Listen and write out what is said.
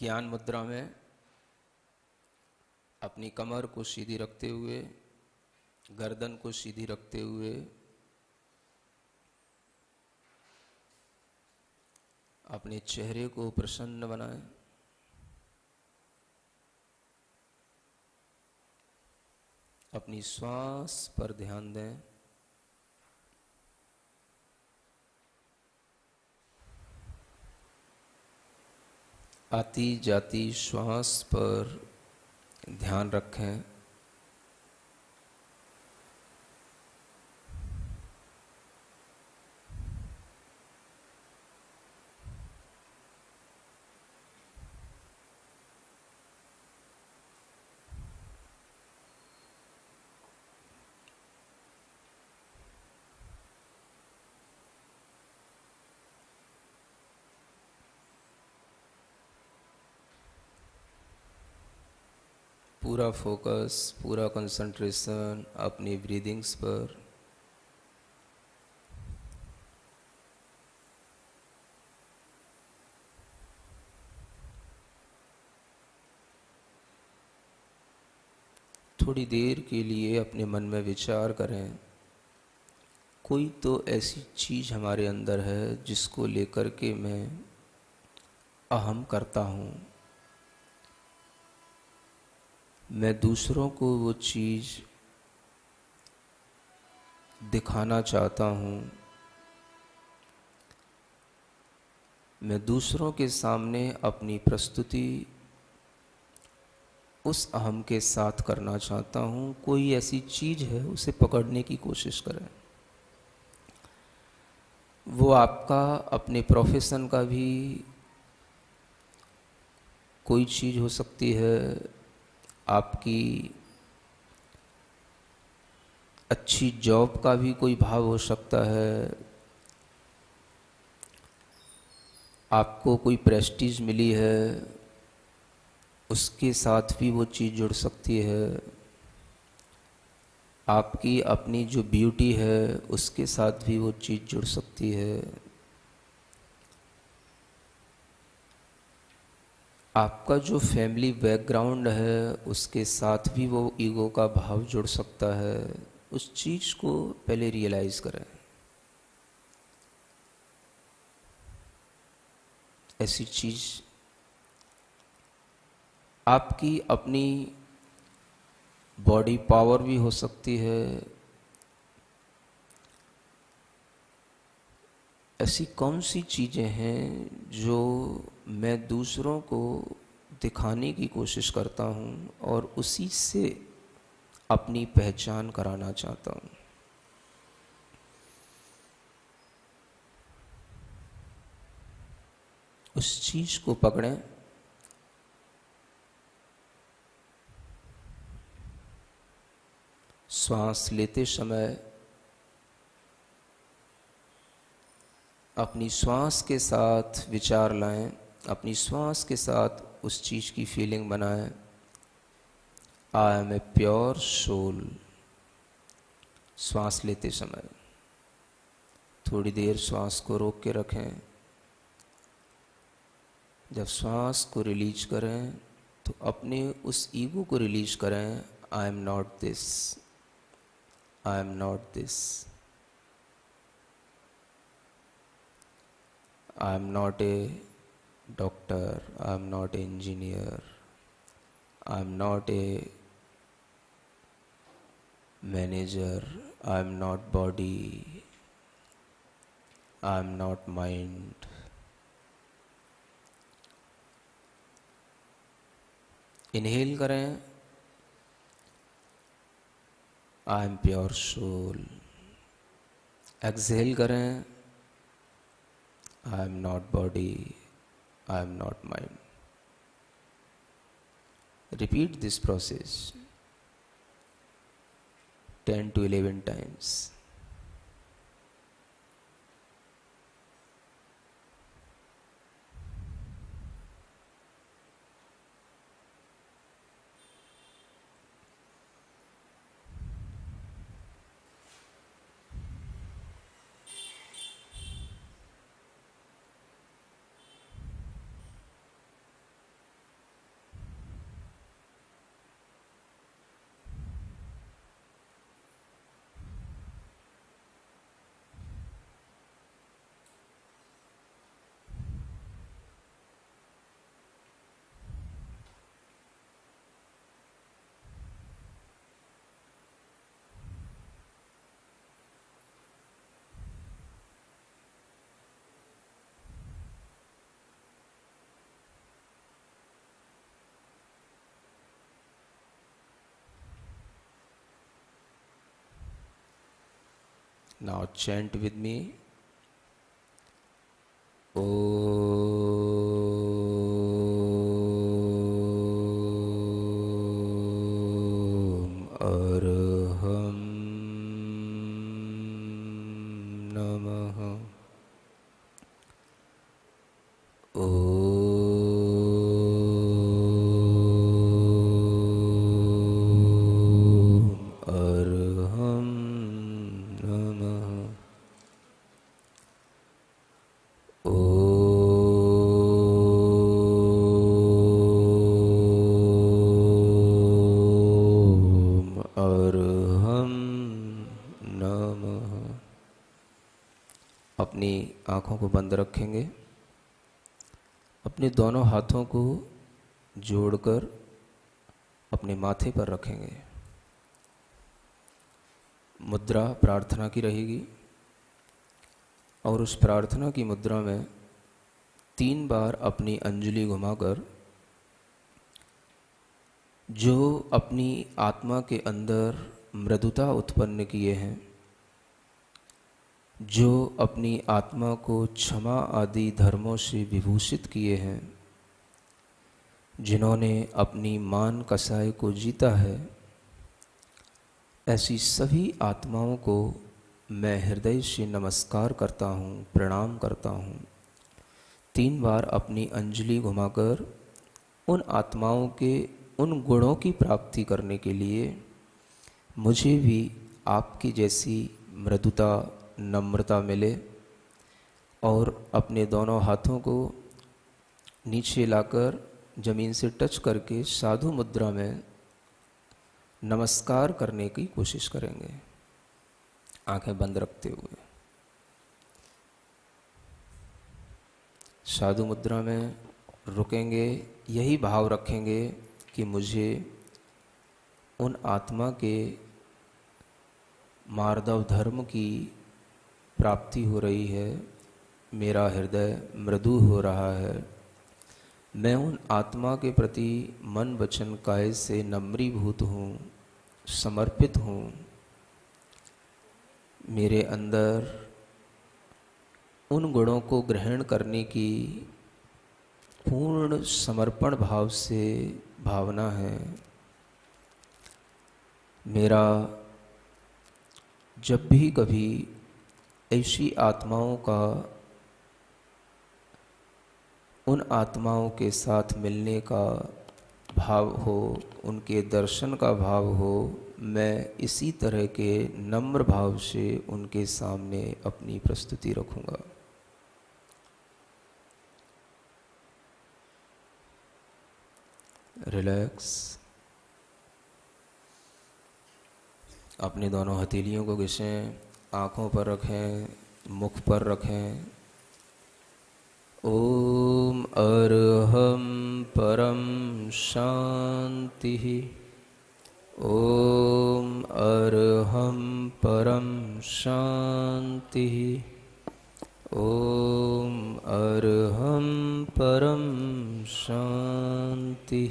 ज्ञान मुद्रा में अपनी कमर को सीधी रखते हुए, गर्दन को सीधी रखते हुए अपने चेहरे को प्रसन्न बनाएं। अपनी श्वास पर ध्यान दें। आती जाती श्वास पर ध्यान रखें। पूरा फोकस, पूरा कंसंट्रेशन अपनी ब्रीदिंग्स पर। थोड़ी देर के लिए अपने मन में विचार करें, कोई तो ऐसी चीज़ हमारे अंदर है जिसको लेकर के मैं अहम करता हूँ। मैं दूसरों को वो चीज़ दिखाना चाहता हूँ। मैं दूसरों के सामने अपनी प्रस्तुति उस अहम के साथ करना चाहता हूँ। कोई ऐसी चीज़ है, उसे पकड़ने की कोशिश करें। वो आपका अपने प्रोफेशन का भी कोई चीज़ हो सकती है, आपकी अच्छी जॉब का भी कोई भाव हो सकता है, आपको कोई प्रेस्टीज मिली है उसके साथ भी वो चीज़ जुड़ सकती है, आपकी अपनी जो ब्यूटी है उसके साथ भी वो चीज़ जुड़ सकती है, आपका जो फैमिली बैकग्राउंड है उसके साथ भी वो ईगो का भाव जुड़ सकता है। उस चीज़ को पहले रियलाइज़ करें। ऐसी चीज़ आपकी अपनी बॉडी पावर भी हो सकती है। ऐसी कौन सी चीज़ें हैं जो मैं दूसरों को दिखाने की कोशिश करता हूँ और उसी से अपनी पहचान कराना चाहता हूँ। उस चीज़ को पकड़ें। श्वास लेते समय अपनी श्वास के साथ विचार लाएं, अपनी श्वास के साथ उस चीज़ की फीलिंग बनाएं। I am a pure soul. श्वास लेते समय थोड़ी देर श्वास को रोक के रखें। जब श्वास को रिलीज करें तो अपने उस ईगो को रिलीज करें। I am not this, I am not this, I am not a doctor, I am not a engineer, I am not a manager, I am not body, I am not mind. Inhale करें, I am pure soul. Exhale करें, I am not body, I am not mind. Repeat this process 10 to 11 times. Now chant with me. Om Arham Namah. Arham Namah. Arham Namah. अपनी आँखों को बंद रखेंगे, अपने दोनों हाथों को जोड़कर अपने माथे पर रखेंगे। मुद्रा प्रार्थना की रहेगी और उस प्रार्थना की मुद्रा में 3 बार अपनी अंजलि घुमाकर जो अपनी आत्मा के अंदर मृदुता उत्पन्न किए हैं, जो अपनी आत्मा को क्षमा आदि धर्मों से विभूषित किए हैं, जिन्होंने अपनी मान कसाई को जीता है, ऐसी सभी आत्माओं को मैं हृदय से नमस्कार करता हूँ, प्रणाम करता हूँ। 3 बार अपनी अंजलि घुमाकर उन आत्माओं के उन गुणों की प्राप्ति करने के लिए मुझे भी आपकी जैसी मृदुता, नम्रता मिले और अपने दोनों हाथों को नीचे लाकर जमीन से टच करके साधु मुद्रा में नमस्कार करने की कोशिश करेंगे, आंखें बंद रखते हुए। साधु मुद्रा में रुकेंगे, यही भाव रखेंगे कि मुझे उन आत्मा के मार्दव धर्म की प्राप्ति हो रही है, मेरा हृदय मृदु हो रहा है, मैं उन आत्मा के प्रति मन वचन काय से नम्रीभूत हूँ, समर्पित हूँ। मेरे अंदर उन गुणों को ग्रहण करने की पूर्ण समर्पण भाव से भावना है। मेरा जब भी कभी ऐसी आत्माओं का, उन आत्माओं के साथ मिलने का भाव हो, उनके दर्शन का भाव हो, मैं इसी तरह के नम्र भाव से उनके सामने अपनी प्रस्तुति रखूँगा। रिलैक्स। अपनी दोनों हथेलियों को घिसें, आँखों पर रखें, मुख पर रखें। ओम अरहम परम शांति। ओम अरहम परम शांति। ओम अरहम परम शांति।